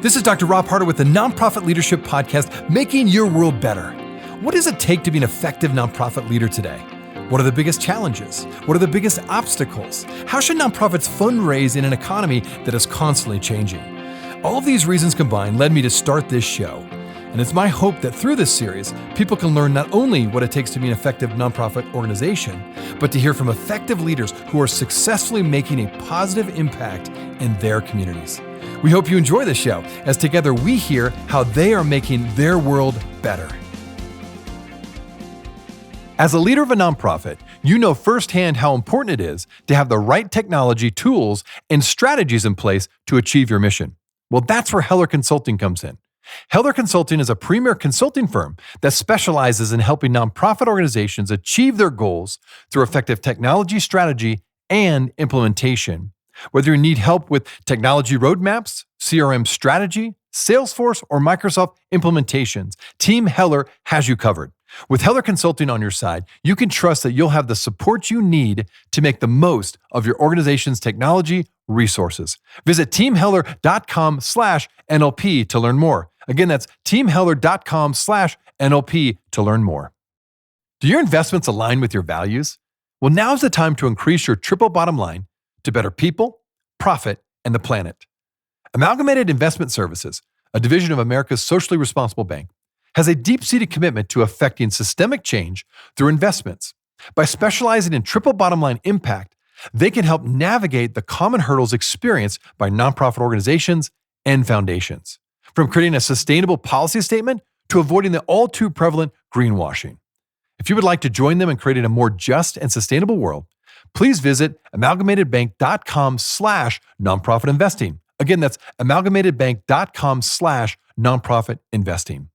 This is Dr. Rob Harder with the Nonprofit Leadership Podcast, Making Your World Better. What does it take to be an effective nonprofit leader today? What are the biggest challenges? What are the biggest obstacles? How should nonprofits fundraise in an economy that is constantly changing? All of these reasons combined led me to start this show. And it's my hope that through this series, people can learn not only what it takes to be an effective nonprofit organization, but to hear from effective leaders who are successfully making a positive impact in their communities. We hope you enjoy the show as together we hear how they are making their world better. As a leader of a nonprofit, you know firsthand how important it is to have the right technology, tools, and strategies in place to achieve your mission. Well, that's where Heller Consulting comes in. Heller Consulting is a premier consulting firm that specializes in helping nonprofit organizations achieve their goals through effective technology strategy and implementation. Whether you need help with technology roadmaps, CRM strategy, Salesforce, or Microsoft implementations, Team Heller has you covered. With Heller Consulting on your side, you can trust that you'll have the support you need to make the most of your organization's technology resources. Visit teamheller.com/NLP to learn more. Again, that's teamheller.com/NLP to learn more. Do your investments align with your values? Well, now's the time to increase your triple bottom line to better people, profit, and the planet. Amalgamated Investment Services, a division of America's socially responsible bank, has a deep-seated commitment to effecting systemic change through investments. By specializing in triple bottom line impact, they can help navigate the common hurdles experienced by nonprofit organizations and foundations, from creating a sustainable policy statement to avoiding the all too prevalent greenwashing. If you would like to join them in creating a more just and sustainable world, please visit amalgamatedbank.com/nonprofit investing. Again, that's amalgamatedbank.com/nonprofit investing.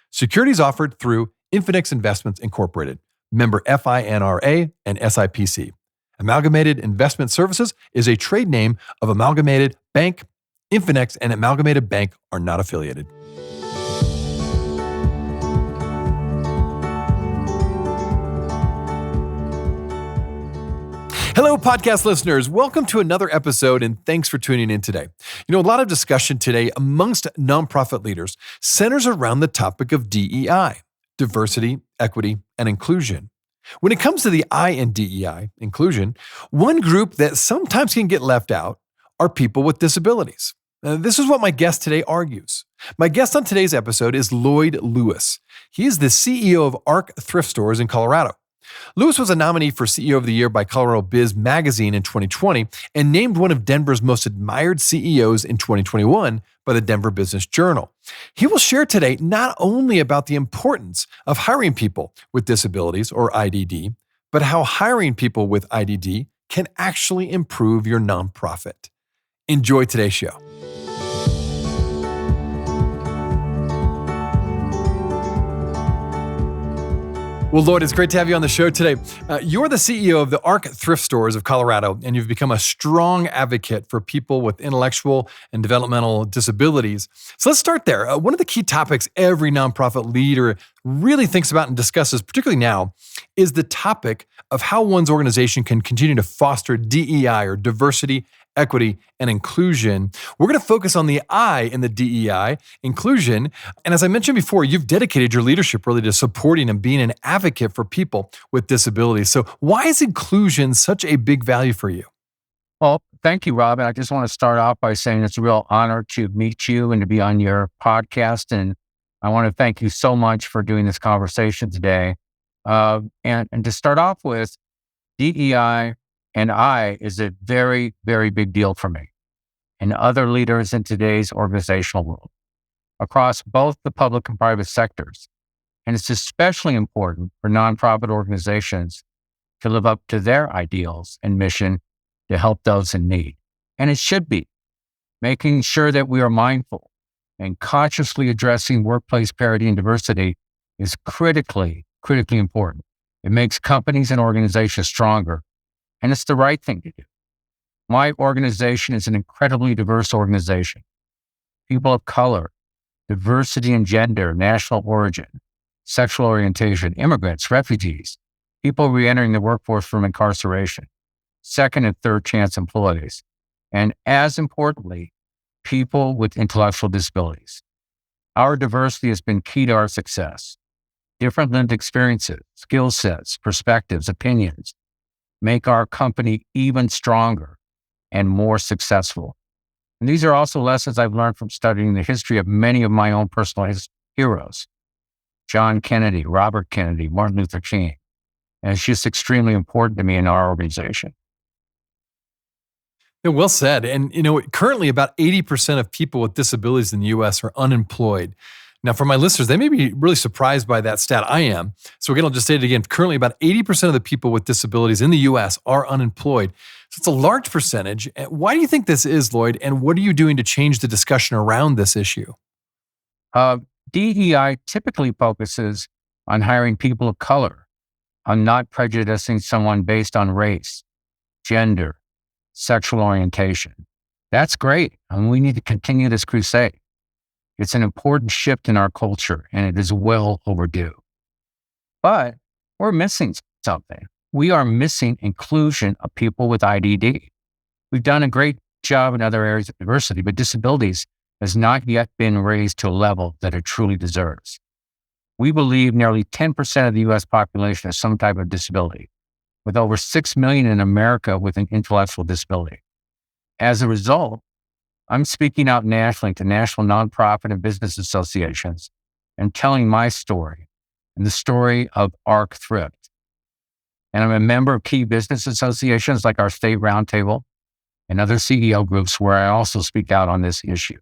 Securities offered through Infinix Investments Incorporated, member FINRA and SIPC. Amalgamated Investment Services is a trade name of Amalgamated Bank. Infinix and Amalgamated Bank are not affiliated. Hello, podcast listeners. Welcome to another episode, and thanks for tuning in today. A lot of discussion today amongst nonprofit leaders centers around the topic of DEI, diversity, equity, and inclusion. When it comes to the I in DEI, inclusion, one group that sometimes can get left out are people with disabilities. This is what my guest today argues. My guest on today's episode is Lloyd Lewis. He is the CEO of ARC Thrift Stores in Colorado. Lewis was a nominee for CEO of the Year by Colorado Biz Magazine in 2020 and named one of Denver's most admired CEOs in 2021 by the Denver Business Journal. He will share today not only about the importance of hiring people with disabilities or IDD, but how hiring people with IDD can actually improve your nonprofit. Enjoy today's show. Well, Lloyd, it's great to have you on the show today. You're the CEO of the ARC Thrift Stores of Colorado, and you've become a strong advocate for people with intellectual and developmental disabilities. So let's start there. One of the key topics every nonprofit leader really thinks about and discusses, particularly now, is the topic of how one's organization can continue to foster DEI, or diversity, equity, and inclusion. We're going to focus on the I in the DEI, inclusion. And as I mentioned before, you've dedicated your leadership really to supporting and being an advocate for people with disabilities. So why is inclusion such a big value for you? Well, thank you, Rob. And I just want to start off by saying it's a real honor to meet you and to be on your podcast. And I want to thank you so much for doing this conversation today. And to start off with, DEI and I is a very, very big deal for me and other leaders in today's organizational world across both the public and private sectors. And it's especially important for nonprofit organizations to live up to their ideals and mission to help those in need. And it should be making sure that we are mindful and consciously addressing workplace parity and diversity is critically important. It makes companies and organizations stronger, and it's the right thing to do. My organization is an incredibly diverse organization. People of color, diversity in gender, national origin, sexual orientation, immigrants, refugees, people re-entering the workforce from incarceration, second and third chance employees, and as importantly, people with intellectual disabilities. Our diversity has been key to our success. Different lived experiences, skill sets, perspectives, opinions make our company even stronger and more successful. And these are also lessons I've learned from studying the history of many of my own personal heroes: John Kennedy, Robert Kennedy, Martin Luther King. And it's just extremely important to me in our organization. Yeah, well said. And currently about 80% of people with disabilities in the US are unemployed. Now, for my listeners, they may be really surprised by that stat. I am. So again, I'll just state it again. Currently, about 80% of the people with disabilities in the US are unemployed. So it's a large percentage. Why do you think this is, Lloyd? And what are you doing to change the discussion around this issue? Uh, DEI typically focuses on hiring people of color, on not prejudicing someone based on race, gender, sexual orientation. That's great, and we need to continue this crusade. It's an important shift in our culture, and it is well overdue. But we're missing something. We are missing inclusion of people with IDD. We've done a great job in other areas of diversity, but disabilities has not yet been raised to a level that it truly deserves. We believe nearly 10% of the US population has some type of disability, with over 6 million in America with an intellectual disability. As a result, I'm speaking out nationally to national nonprofit and business associations and telling my story and the story of ARC Thrift. And I'm a member of key business associations like our State Roundtable and other CEO groups where I also speak out on this issue.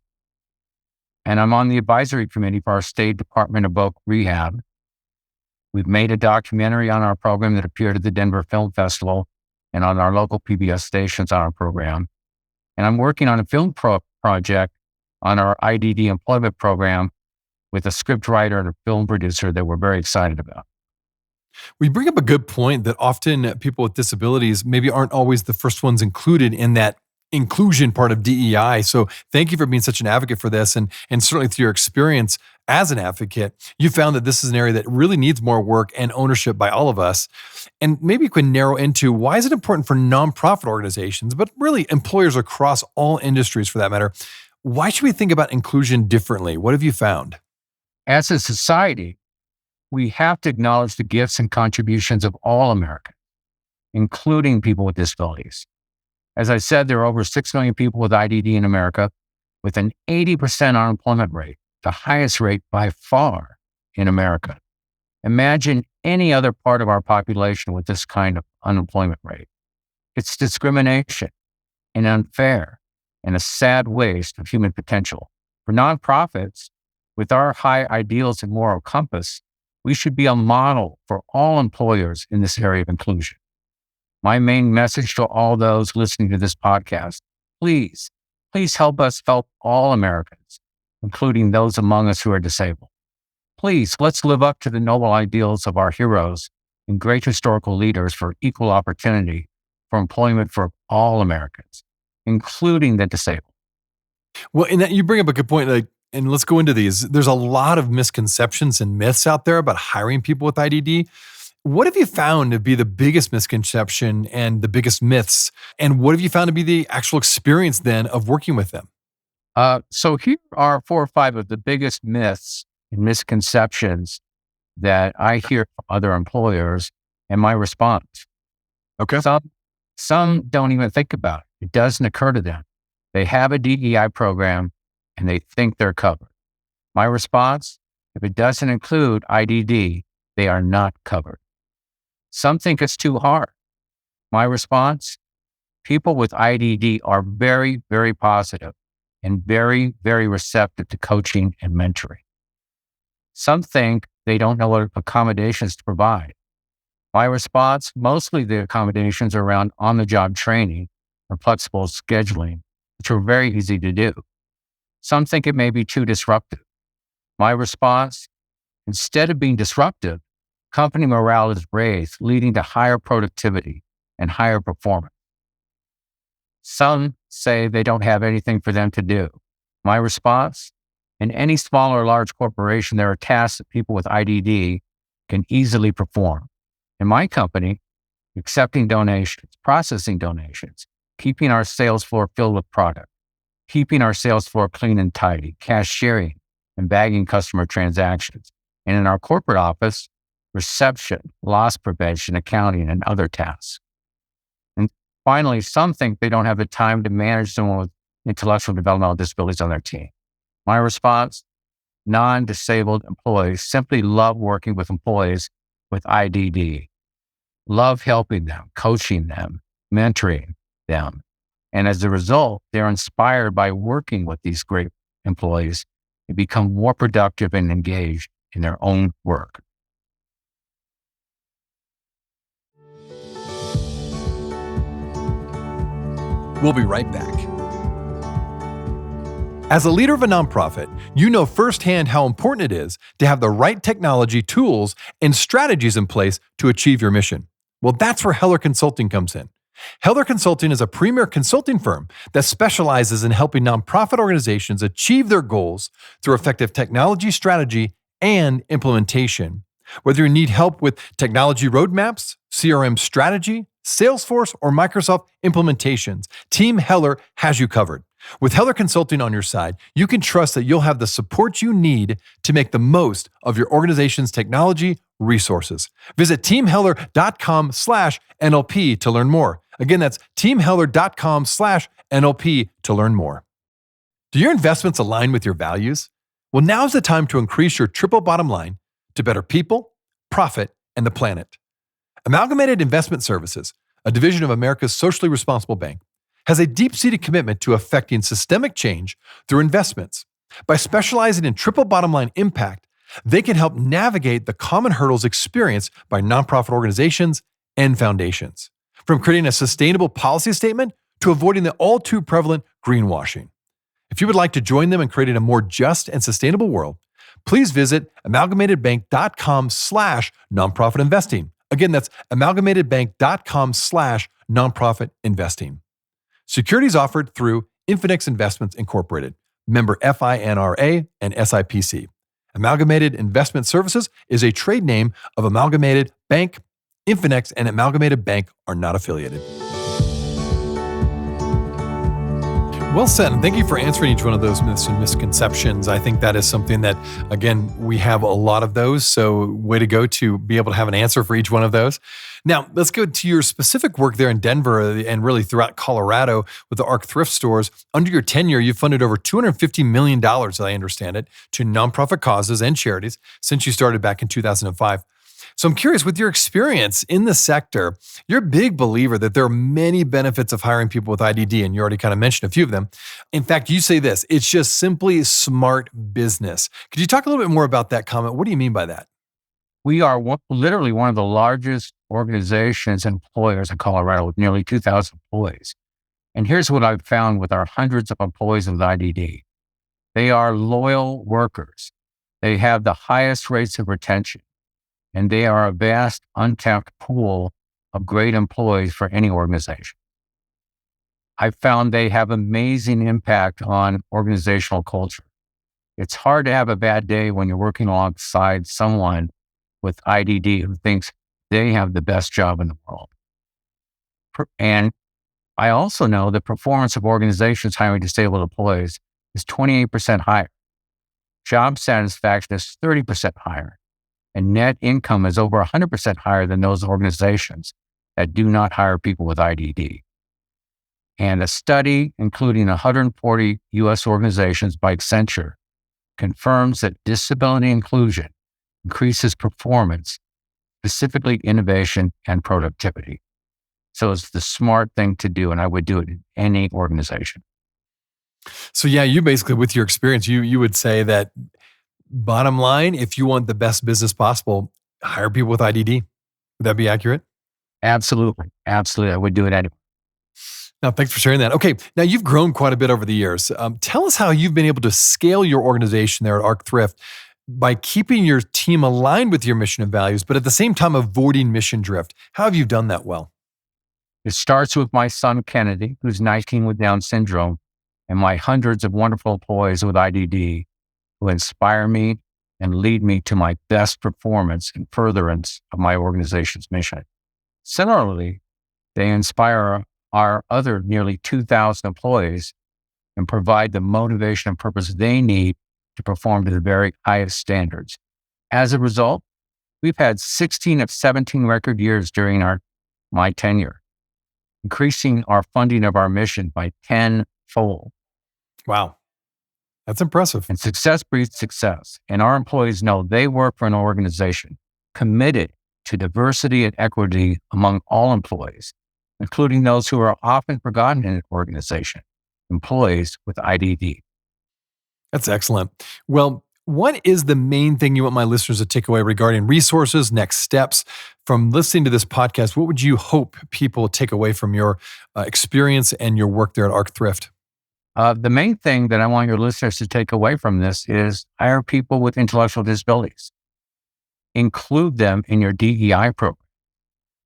And I'm on the advisory committee for our State Department of Voc Rehab. We've made a documentary on our program that appeared at the Denver Film Festival and on our local PBS stations on our program. And I'm working on a film project on our IDD employment program with a script writer and a film producer that we're very excited about. We bring up a good point that often people with disabilities maybe aren't always the first ones included in that inclusion part of DEI. So thank you for being such an advocate for this. And certainly through your experience as an advocate, you found that this is an area that really needs more work and ownership by all of us. And maybe you can narrow into why is it important for nonprofit organizations, but really employers across all industries for that matter. Why should we think about inclusion differently? What have you found? As a society, we have to acknowledge the gifts and contributions of all Americans, including people with disabilities. As I said, there are over 6 million people with IDD in America with an 80% unemployment rate, the highest rate by far in America. Imagine any other part of our population with this kind of unemployment rate. It's discrimination and unfair and a sad waste of human potential. For nonprofits, with our high ideals and moral compass, we should be a model for all employers in this area of inclusion. My main message to all those listening to this podcast, please help us help all Americans, including those among us who are disabled. Please, let's live up to the noble ideals of our heroes and great historical leaders for equal opportunity for employment for all Americans, including the disabled. Well, and that you bring up a good point. And let's go into these. There's a lot of misconceptions and myths out there about hiring people with IDD. What have you found to be the biggest misconception and the biggest myths? And what have you found to be the actual experience then of working with them? So here are 4 or 5 of the biggest myths and misconceptions that I hear from other employers and my response. Okay. Some don't even think about it. It doesn't occur to them. They have a DEI program and they think they're covered. My response, if it doesn't include IDD, they are not covered. Some think it's too hard. My response, people with IDD are very, very positive and very, very receptive to coaching and mentoring. Some think they don't know what accommodations to provide. My response, mostly the accommodations are around on-the-job training or flexible scheduling, which are very easy to do. Some think it may be too disruptive. My response, instead of being disruptive, company morale is raised, leading to higher productivity and higher performance. Some say they don't have anything for them to do. My response, in any small or large corporation, there are tasks that people with IDD can easily perform. In my company, accepting donations, processing donations, keeping our sales floor filled with product, keeping our sales floor clean and tidy, cashiering, and bagging customer transactions. And in our corporate office, reception, loss prevention, accounting, and other tasks. And finally, some think they don't have the time to manage someone with intellectual developmental disabilities on their team. My response: non-disabled employees simply love working with employees with IDD, love helping them, coaching them, mentoring them. And as a result, they're inspired by working with these great employees to become more productive and engaged in their own work. We'll be right back. As a leader of a nonprofit, you know firsthand how important it is to have the right technology, tools, and strategies in place to achieve your mission. Well, that's where Heller Consulting comes in. Heller Consulting is a premier consulting firm that specializes in helping nonprofit organizations achieve their goals through effective technology strategy and implementation. Whether you need help with technology roadmaps, CRM strategy, Salesforce, or Microsoft implementations, Team Heller has you covered. With Heller Consulting on your side, you can trust that you'll have the support you need to make the most of your organization's technology resources. Visit teamheller.com/NLP to learn more. Again, that's teamheller.com/NLP to learn more. Do your investments align with your values? Well, now's the time to increase your triple bottom line to better people, profit, and the planet. Amalgamated Investment Services, a division of America's socially responsible bank, has a deep-seated commitment to effecting systemic change through investments. By specializing in triple bottom line impact, they can help navigate the common hurdles experienced by nonprofit organizations and foundations, from creating a sustainable policy statement to avoiding the all-too prevalent greenwashing. If you would like to join them in creating a more just and sustainable world, please visit amalgamatedbank.com/nonprofitinvesting. Again, that's amalgamatedbank.com/nonprofitinvesting. Securities offered through Infinex Investments Incorporated, member FINRA and SIPC. Amalgamated Investment Services is a trade name of Amalgamated Bank. Infinex and Amalgamated Bank are not affiliated. Well said, and thank you for answering each one of those myths and misconceptions. I think that is something that, again, we have a lot of those, so way to go to be able to have an answer for each one of those. Now, let's go to your specific work there in Denver and really throughout Colorado with the ARC Thrift Stores. Under your tenure, you've funded over $250 million, as I understand it, to nonprofit causes and charities since you started back in 2005. So I'm curious, with your experience in the sector, you're a big believer that there are many benefits of hiring people with IDD, and you already kind of mentioned a few of them. In fact, you say this: it's just simply smart business. Could you talk a little bit more about that comment? What do you mean by that? We are literally one of the largest organizations and employers in Colorado with nearly 2,000 employees. And here's what I've found with our hundreds of employees with IDD. They are loyal workers. They have the highest rates of retention. And they are a vast, untapped pool of great employees for any organization. I found they have amazing impact on organizational culture. It's hard to have a bad day when you're working alongside someone with IDD who thinks they have the best job in the world. And I also know the performance of organizations hiring disabled employees is 28% higher. Job satisfaction is 30% higher. And net income is over 100% higher than those organizations that do not hire people with IDD. And a study, including 140 U.S. organizations by Accenture, confirms that disability inclusion increases performance, specifically innovation and productivity. So it's the smart thing to do, and I would do it in any organization. So yeah, you basically, with your experience, you would say that bottom line, if you want the best business possible, hire people with IDD. Would that be accurate? Absolutely. Absolutely. I would do it anyway. Now, thanks for sharing that. Okay, now you've grown quite a bit over the years. Tell us how you've been able to scale your organization there at ARC Thrift by keeping your team aligned with your mission and values, but at the same time avoiding mission drift. How have you done that well? It starts with my son, Kennedy, who's 19 with Down syndrome, and my hundreds of wonderful employees with IDD who inspire me and lead me to my best performance and furtherance of my organization's mission. Similarly, they inspire our other nearly 2,000 employees and provide the motivation and purpose they need to perform to the very highest standards. As a result, we've had 16 of 17 record years during my tenure, increasing our funding of our mission by tenfold. Wow. That's impressive. And success breeds success. And our employees know they work for an organization committed to diversity and equity among all employees, including those who are often forgotten in an organization, employees with IDD. That's excellent. Well, what is the main thing you want my listeners to take away regarding resources, next steps from listening to this podcast? What would you hope people take away from your experience and your work there at ARC Thrift? The main thing that I want your listeners to take away from this is hire people with intellectual disabilities. Include them in your DEI program.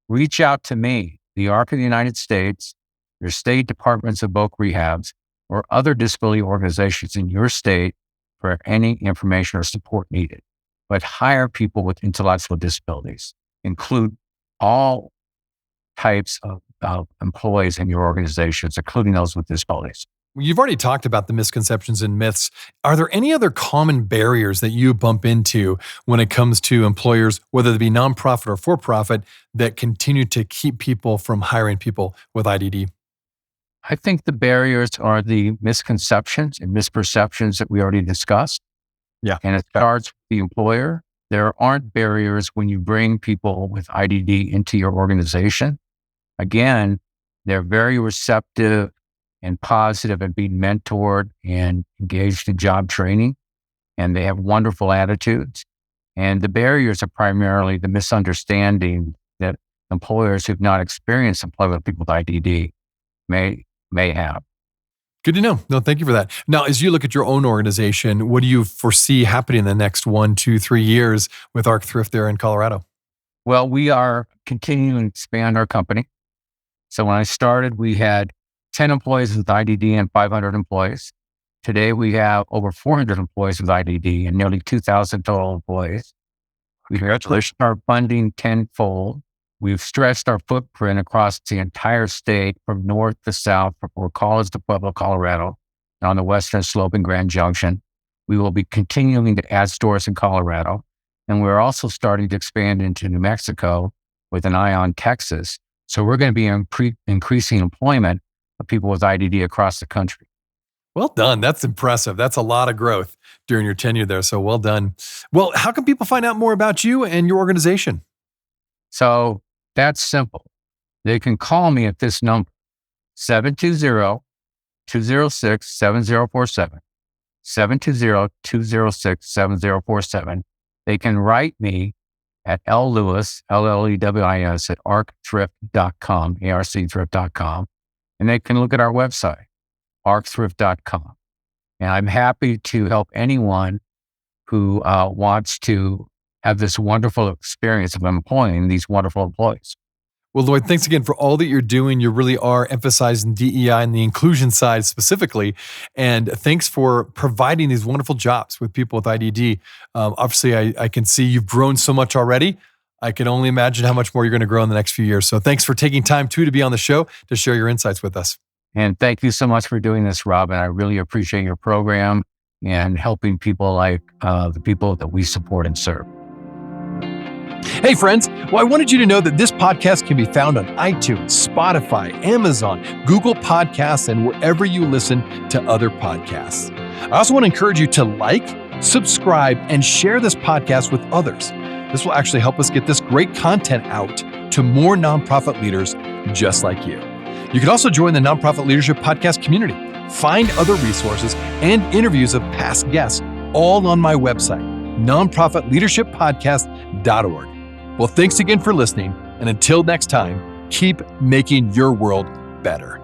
Reach out to me, the ARC of the United States, your state departments of voc rehabs, or other disability organizations in your state for any information or support needed. But hire people with intellectual disabilities. Include all types of employees in your organizations, including those with disabilities. You've already talked about the misconceptions and myths. Are there any other common barriers that you bump into when it comes to employers, whether they be nonprofit or for-profit, that continue to keep people from hiring people with IDD? I think the barriers are the misconceptions and misperceptions that we already discussed. Yeah. And it starts with the employer. There aren't barriers when you bring people with IDD into your organization. Again, they're very receptive and positive and being mentored and engaged in job training. And they have wonderful attitudes. And the barriers are primarily the misunderstanding that employers who've not experienced employment with people with IDD may have. Good to know. No, thank you for that. Now, as you look at your own organization, what do you foresee happening in the next 1, 2, 3 years with ARC Thrift there in Colorado? Well, we are continuing to expand our company. So when I started, we had 10 employees with IDD and 500 employees. Today, we have over 400 employees with IDD and nearly 2,000 total employees. We've stretched our funding tenfold. We've stretched our footprint across the entire state from north to south, from Fort Collins to Pueblo, Colorado, and on the western slope in Grand Junction. We will be continuing to add stores in Colorado. And we're also starting to expand into New Mexico with an eye on Texas. So we're going to be increasing employment of people with IDD across the country. Well done. That's impressive. That's a lot of growth during your tenure there. So well done. Well, how can people find out more about you and your organization? So that's simple. They can call me at this number, 720-206-7047, 720-206-7047. They can write me at Lewis, Lewis, at arcthrift.com, arcthrift.com. And they can look at our website, arcthrift.com. And I'm happy to help anyone who wants to have this wonderful experience of employing these wonderful employees. Well, Lloyd, thanks again for all that you're doing. You really are emphasizing DEI and the inclusion side specifically. And thanks for providing these wonderful jobs with people with IDD. Obviously, I can see you've grown so much already. I can only imagine how much more you're going to grow in the next few years. So thanks for taking time too to be on the show to share your insights with us. And thank you so much for doing this, Rob. And I really appreciate your program and helping people like the people that we support and serve. Hey friends, well, I wanted you to know that this podcast can be found on iTunes, Spotify, Amazon, Google Podcasts, and wherever you listen to other podcasts. I also want to encourage you to like, subscribe, and share this podcast with others. This will actually help us get this great content out to more nonprofit leaders just like you. You can also join the Nonprofit Leadership Podcast community. Find other resources and interviews of past guests all on my website, nonprofitleadershippodcast.org. Well, thanks again for listening. And until next time, keep making your world better.